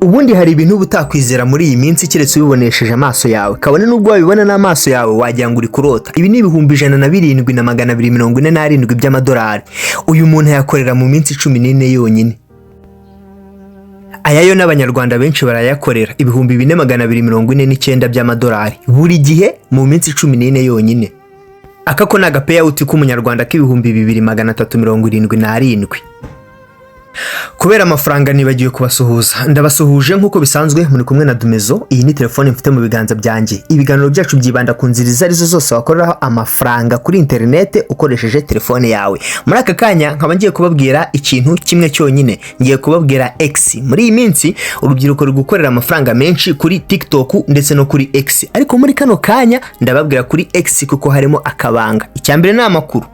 Ubundi hari ibintu butakwizera muri iyi minsi kiretse ubibonesheje amaso yawe, kabone nubwo wabibona n'amaso yawe wagira ngo uri kurota. Ibi ni ibihumbi 107,247 by'amadolari uyu muntu yakorera mu minsi 14 yonyine. Aya yo n'abanyarwanda benshi barayakorera ibihumbi 4,249 by'amadolari buri gihe mu minsi 14 yonyine. Aka ko naga payout k'umunyarwanda k'ibihumbi 2,377. Kubera amafaranga nibagiye kubasuhuza, ndabasuhuje nkuko bisanzwe muri kumwe na Dumezo. Iyi ni telefone mfite mu biganza byanjye. Ibiganiro byacu byibanda ku nzira arizo zose wakoreraho amafaranga kuri internet ukoresheje telefone yawe. Muri aka kanya nkaba ngiye kubabwira ikintu kimwe cyonyine, ngiye kubabwira X. Muri iyi minsi urubyiruko ruri gukorera amafaranga menshi kuri TikTok ndetse no kuri X, ariko muri kano kanya ndababwira kuri X kuko harimo akabanga. Icyambere ni amakuru.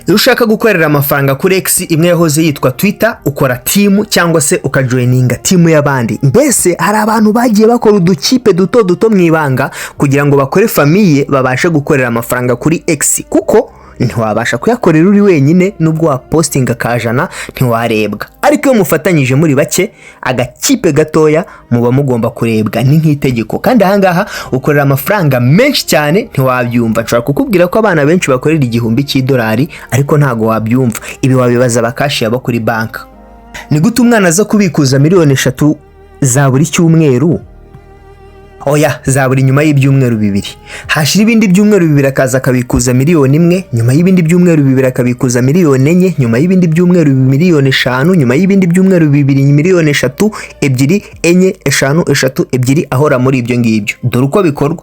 Iyo ushaka gukorera amafaranga kuri X, imwe yahoze yitwa Twitter, ukora team cyangwa se ukajoininga team y'abandi. Mbese hari abantu bagiye bakora udukipe duto mwibanga kugira ngo bakore famille babashe gukorera amafaranga kuri X, kuko ntiwabasha kuyakorera uri wenyine nubwo wa postinga kajana ntiwarebwa. Ariko iyo mufatanyije muri bake, agakipe gatoya muba mugomba kurebwa ni nk'itegeko. Kandi ahangaha ukorera amafaranga menshi cyane ntiwabyumva. Nshobora kukubwira ko abana benshi bakorera $1,000 ariko ntago wabyumva. Ibi wabibaza bakashi yaba kuri banka. Ni gute umwana aza kubikuza 3,000,000 za buri cyumweru? Oya, za buri nyuma y'ibyumweru 2. Hashira ibindi byumweru 2 akaza akabikuza 1,000,000, nyuma y'ibindi byumweru 2 akabikuza 4,000,000, nyuma y'ibindi byumweru 5,000,000, nyuma y'ibindi byumweru 2,3,000, 2, 4, 5, 3, 2 ahora muri ibyo ngibyo. Dore uko bikorwa.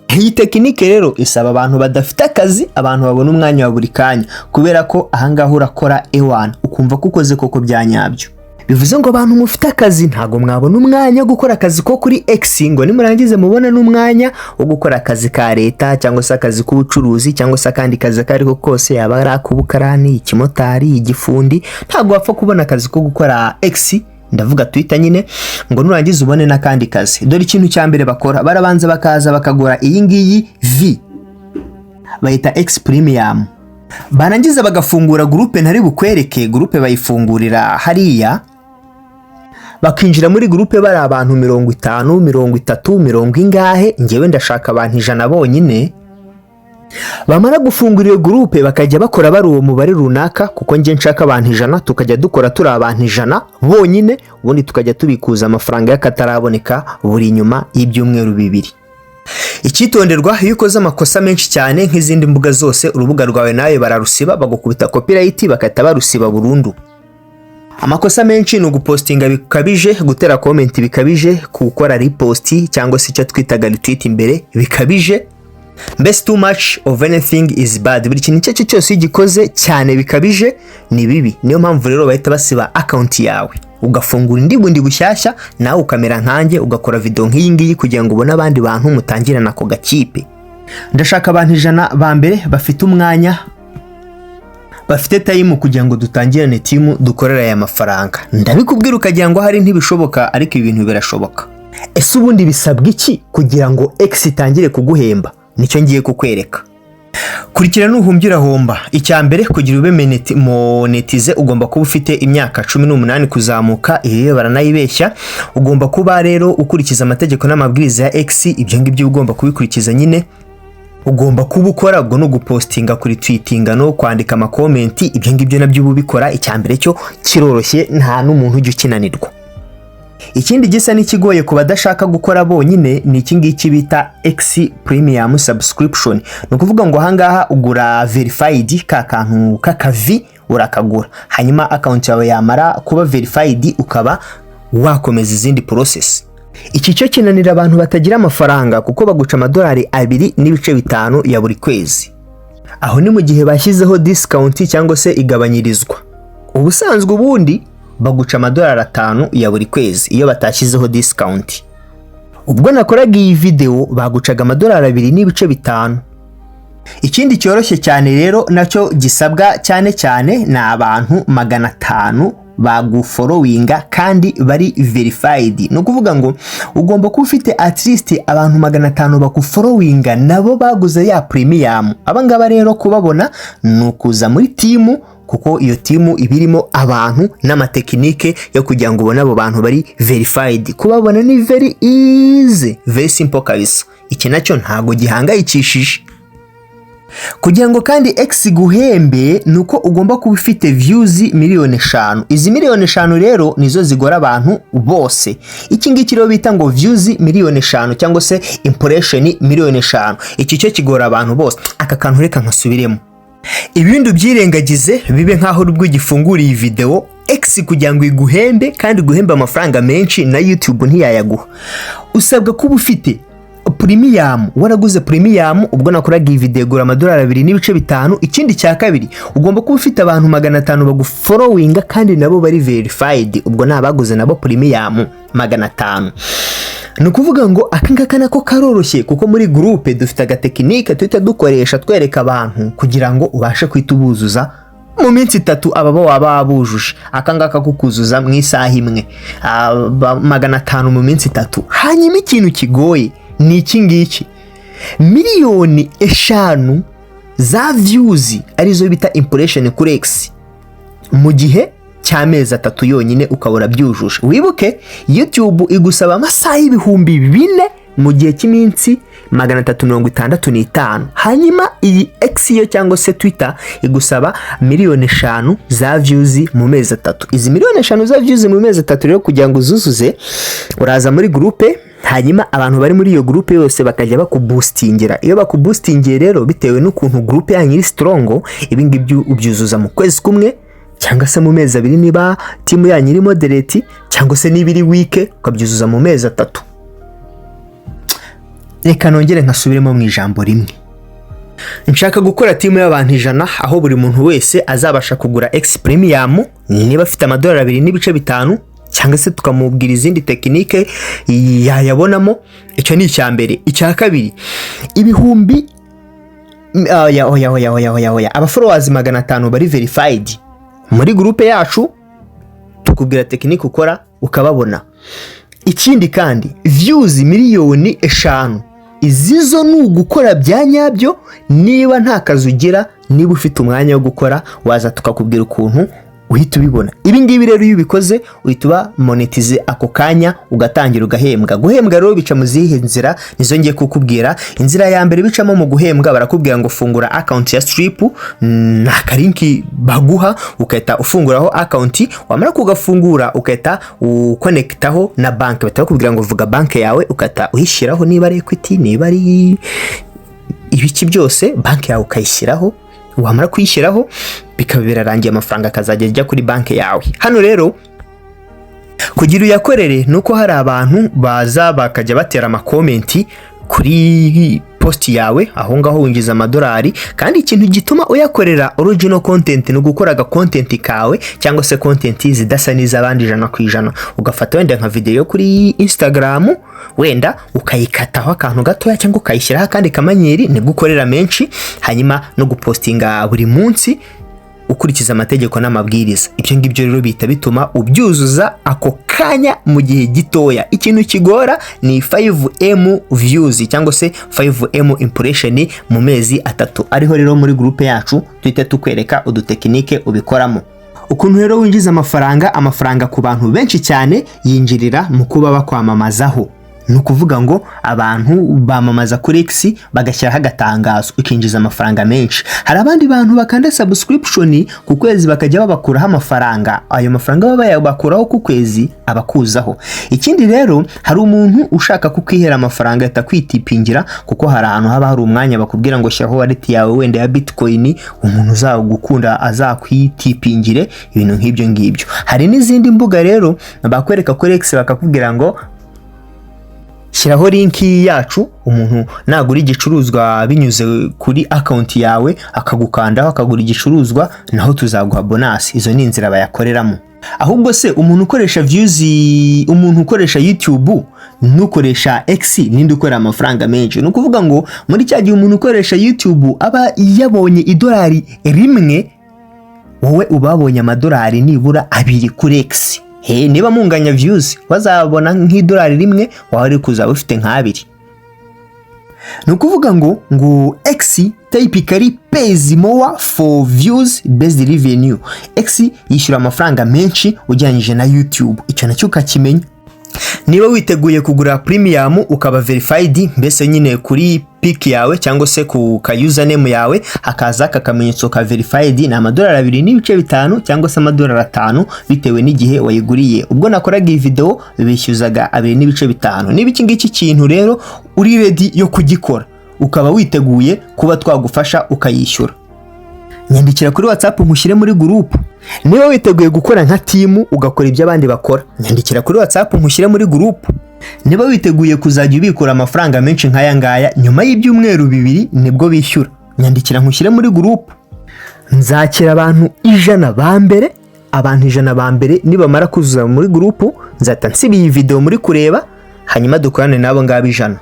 Iyi tekinike rero isaba abantu badafite akazi, abantu babona umwanya wa buri kanya, kubera ko ahangaho urakora ewan ukumva kukoze koko byanyabyo. Bivuze ngo abantu mufite akazi ntago mwabona umwanya wo gukora akazi ko kuri X, ngo nimurangize mubona n'umwanya wo gukora akazi ka leta cyangwa se akazi k'ubucuruzi cyangwa se akandi kazi kariko kose, yaba ari akubukarani, ikimotari, igifundi. Ntago wapfa kubona akazi ko gukora X, ndavuga Twitter nyine, ngo nurangize ubone n'akandi kazi. Dore ikintu cya mbere bakora, barabanza bakaza bakagura iyi ngiyi V, bayita X Premium. Barangiza bagafungura groupe, ntari bukwereke groupe bayifungurira hariya. Bakinjira muri groupe bari abantu 50, 30, 40 ingahe, ngewe ndashaka abantu 100 bonyine. Bamara gufungura iyo groupe bakajya bakora bari uwo mubare runaka, kuko nge nshaka abantu 100, tukajya dukora turi abantu 100 bonyine, ubundi tukajya tubikuza amafaranga y'akataraboneka buri nyuma y'ibyumweru 2. Icyitonderwa, iyo ukoze amakosa menshi cyane nk'izindi mbuga zose, urubuga rwawe nawe bararusiba, bagukubita copyright bakata barusiba burundu. Amakosa menshi ni ugupostinga bikabije, gutera comment bikabije, gukora repost cyangwa se icyo twitaga retweet imbere bikabije. Mbese too much of anything is bad. Buri kintu icyo cyose gikoze cyane bikabije ni bibi. Niyo mpamvu rero bahita basiba account yawe, ugafungura indi bundi bushyashya, nawe ukamera nkanjye ugakora video nk'iyi ngiyi kugira ngo ubone abandi bantu mutangirana ko gakipe. Ndashaka abantu 100 ba mbere bafite umwanya, bafite time kugira ngo dutangirane team dukorera aya mafaranga. Ndabikubwira ukagira ngo hari ntibishoboka, ariko ibintu birashoboka. Ese ubundi bisabwa iki kugira ngo X itangire kuguhemba? Nicyo ngiye kukwereka. Kurikira nuhumbira homba. Icyambere, kugira ube monetize ugomba kuba ufite imyaka 18 kuzamuka. Iyo baranayibeshya. Ugomba kuba rero ukurikiza amategeko n'amabwiriza ya X. Ibyo ngibyo ugomba kubikurikiza nyine. Ugomba kuba ukora ubwo no gupostinga kuri tweetinga no kwandika ama comment. Ibyo ngibyo nabyo ubikora. Icyambere cyo kiroroshye, nta n'umuntu ujya ukinanirwa. Ikindi gisa n'ikigoye ku badashaka gukora bonyine ni iki ngiki bita X Premium Subscription. No kuvuga ngo ahangaha ugura verified ka kantu k'akavi urakagura, hanyuma account yawe yamara kuba verified ukaba wakomeza izindi process. Iki cyo kinanira abantu batagira amafaranga kuko baguca $2.5 ya buri kwezi. Aho ni mu gihe bashyizeho discount cyangwa se igabanyirizwa. Ubusanzwe ubundi baguca $5 ya buri kwezi iyo batashyizeho discount. Ubwo nakoraga iyi video bagucaga $2.5. Ikindi cyoroshye cyane rero nacyo gisabwa cyane ni abantu 500 bagufollowinga kandi bari verified. No kuvuga ngo ugomba kuba ufite at least abantu 500 bakufollowinga nabo baguze ya premium. Abangaba rero kubabona nukuza muri team kuko iyo timu ibirimo abantu n'amatekinike yo kugira ngo ubone abo bantu bari verified. Kubabona ni very easy, very simple kabisa. Iki nacyo ntago gihangayikishije. Kugira ngo kandi X guhembe nuko ugomba kuba ufite views 5,000,000. Izi 5,000,000 rero nizo zigora abantu bose. Iki ngiki rero bita ngo views 5,000,000 cyangwa se impression 5,000,000. Iki cyo kigora abantu bose. Aka kantu reka nkasubiremo. Ibindi byirengagize bibe nkaho rubwo gifungura iyi video. X kugira ngo iguhembe kandi guhemba amafaranga menshi na YouTube ntiyayaguha. Usabwa kuba ufite premium. Waraguze premium ubwo nakoraga iyi video gura $2.5. Ikindi cya kabiri ugomba kuba ufite abantu 500 bagufollowinga kandi nabo bari verified. Ubwo nabaguze nabo premium 500. Nukuvuga ngo akangaka nako karoroshye kuko muri groupe dufite agatekinike tuhita dukoresha twereka abantu kugira ngo ubashe kwitubuzuza mu minsi 3 ababo waba bujuje. Akangaka kukuzuza mu isaha imwe 500 mu minsi 3. Hanyuma ikintu kigoye ni iki ngiki, 5,000,000 za views arizo bita impression kuri X mu gihe cy'amezi 3 yonyine ukabura byujuje. Wibuke YouTube igusaba amasaha 4,000 mu gihe cy'iminsi 365. Hanyuma iyi X yo cyangwa se Twitter igusaba 5,000,000 za views mu mezi 3. Izi 5,000,000 za views mu mezi 3 rero kugira ngo uzuzuze uraza muri groupe. Hanyuma abantu bari muri iyo groupe yose bakajya bakuboostingira. Iyo bakuboostingiye rero bitewe n'ukuntu groupe yanyu iri strong, ibi ngibi ubyuzuza mu kwezi kumwe cyangwa se mu mezi 2 niba timu yanyu iri moderate, cyangwa se niba iri week ukabyuzuza mu mezi 3. Reka nongere nkasubiremo mu ijambo rimwe. Nshaka gukora timu y'abantu 100 aho buri muntu wese azabasha kugura X premium niba afite $2.5 cyangwa se tukamubwira izindi tekinike yayabonamo. Icyo ni icya mbere. Icya kabiri ibihumbi aba followers 500 bari verified muri groupe yacu, tukubwira tekinike ukora ukababona. Ikindi kandi views 5,000,000 izizo n'ugukora bya nyabyo. Niba nta kazi ugira, niba ufite umwanya wo gukora waza tukakubwira ukuntu uhita ubibona. Ibi ngibi rero iyo ubikoze uhita monetize ako kanya ugatangira ugahembwa. Guhembwa rero bica mu zihe nzira nizo ngiye kukubwira. Inzira ya mbere bicamo mu guhembwa barakubwira ngo fungura account ya Strip, na karinki baguha ukahita ufunguraho account. Wamara kugafungura ukahita uconnectaho na bank. Batakubwira ngo vuga bank yawe ukahita uyishyiraho, niba ari Equity niba ari ibiki byose bank yawe ukayishyiraho. Wamara kuyishyiraho bikaba birarangiye amafaranga akazajya ajya kuri banki yawe. Hano rero kugira uyakorere nuko hari abantu baza bakajya batera amakomenti kuri post yawe, aho ngaho winjiza $, kandi ikintu gituma uyakorera original content no gukoraga content kawe cyangwa se content zidasa n'izabandi 100%. Ugafata wenda nka video kuri Instagram wenda ukayikataho akantu gatoya cyangwa ukayishyiraho kandi kamanyeri ni gukorera menshi, hanyuma no gupostinga buri munsi ukurikiza amategeko n'amabwiriza. Ibyo ngibyo rero bita bituma ubyuzuza ako kanya mu gihe gitoya. Ikintu kigora ni 5M views cyangwa se 5M impression mu mezi 3. Ariho rero muri groupe yacu twite tukwereka udutekinike ubikoramo. Ukuntu rero winjiza amafaranga ku bantu benshi cyane yinjirira mu kuba bakwamamazaho. Nukuvuga ngo abantu bamamaza kuri X bagashyiraho agatangazo ukinjiza amafaranga menshi. Hari abandi bantu bakanda subscription ku kwezi bakajya babakuraho amafaranga. Ayo mafaranga baba yabakuraho ku kwezi abakuzaho. Ikindi rero hari umuntu ushaka kukwihera amafaranga atakwitipingira, kuko hari ahantu haba hari umwanya bakubwira ngo shyiraho wallet yawe wenda ya Bitcoin, umuntu uzagukunda azakwitipingire ibintu nk'ibyo ngibyo. Hari n'izindi mbuga rero bakwereka kuri X bakakubwira ngo shyiraho linki yacu, umuntu nagura igicuruzwa binyuze kuri account yawe akagukandaho akagura igicuruzwa naho tuzaguha bonus. Izo ni inzira bayakoreramo. Ahubwo se umuntu ukoresha views, umuntu ukoresha YouTube nukoresha X ninde ukora amafaranga menshi? Nukuvuga ngo muri cya gihe umuntu ukoresha YouTube aba yabonye $1 wowe ubabonye $2 nibura 2 kuri X. Niba munganya views wazabona $1 wawe uri kuzaba ufite nka 2. ni ukuvuga ngo X typically pays more for views based revenue. X yishyura amafaranga menshi ugereranyije na YouTube. Icyo nacyo ukakimenya. Niba witeguye kugura premium ukaba verified, mbese nyine kuri pick yawe cyangwa se ku username yawe hakaza akamenyetso ka verified, ni $2.5 cyangwa se $5 bitewe n'igihe wayiguriye. Ubwo nakoraga iyi video bishyuzaga $2.5. Niba iki ngiki kintu rero uri ready yo kugikora, ukaba witeguye kuba twagufasha ukayishyura, nyandikira kuri WhatsApp nkushyire muri group. Niba witeguye gukora nka team ugakora ibyo abandi bakora, nyandikira kuri WhatsApp nkushyire muri group. Niba witeguye kuzajya ubikura amafaranga menshi nk'aya ngaya nyuma y'ibyumweru 2 nibwo bishyura, nyandikira nkushyire muri group. Nzakira abantu 100 ba mbere, abantu 100 ba mbere nibamara kuzuza muri group nzata nsiba iyi video muri kureba, hanyuma dukorane nabo ngabo 100.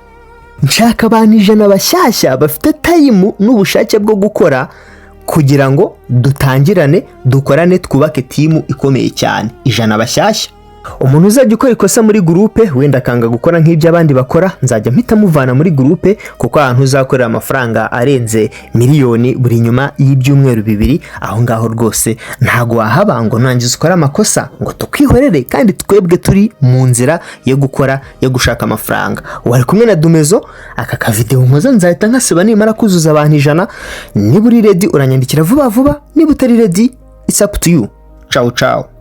Nshaka abantu 100 bashyashya bafite time n'ubushake bwo gukora kugira ngo dutangirane dukorane twubake team ikomeye cyane. 100 bashyashya. Umuntu uzajya ukora ikosa muri groupe wenda kanga gukora nk'ibyo abandi bakora, nzajya mpita muvana muri groupe, kuko ahantu uzakorera amafaranga arenze miliyoni buri nyuma y'ibyumweru 2, aho ngaho rwose ntago wahaba ngo nangize ukora amakosa ngo tukwihorere, kandi twebwe turi mu nzira yo gukora yo gushaka amafaranga. Wari kumwe na Dumezo, aka video nkoza nzahita nkasiba nimara kuzuza abantu 100. Niba uri ready uranyandikira vuba vuba, niba utari ready it's up to you. Ciao ciao.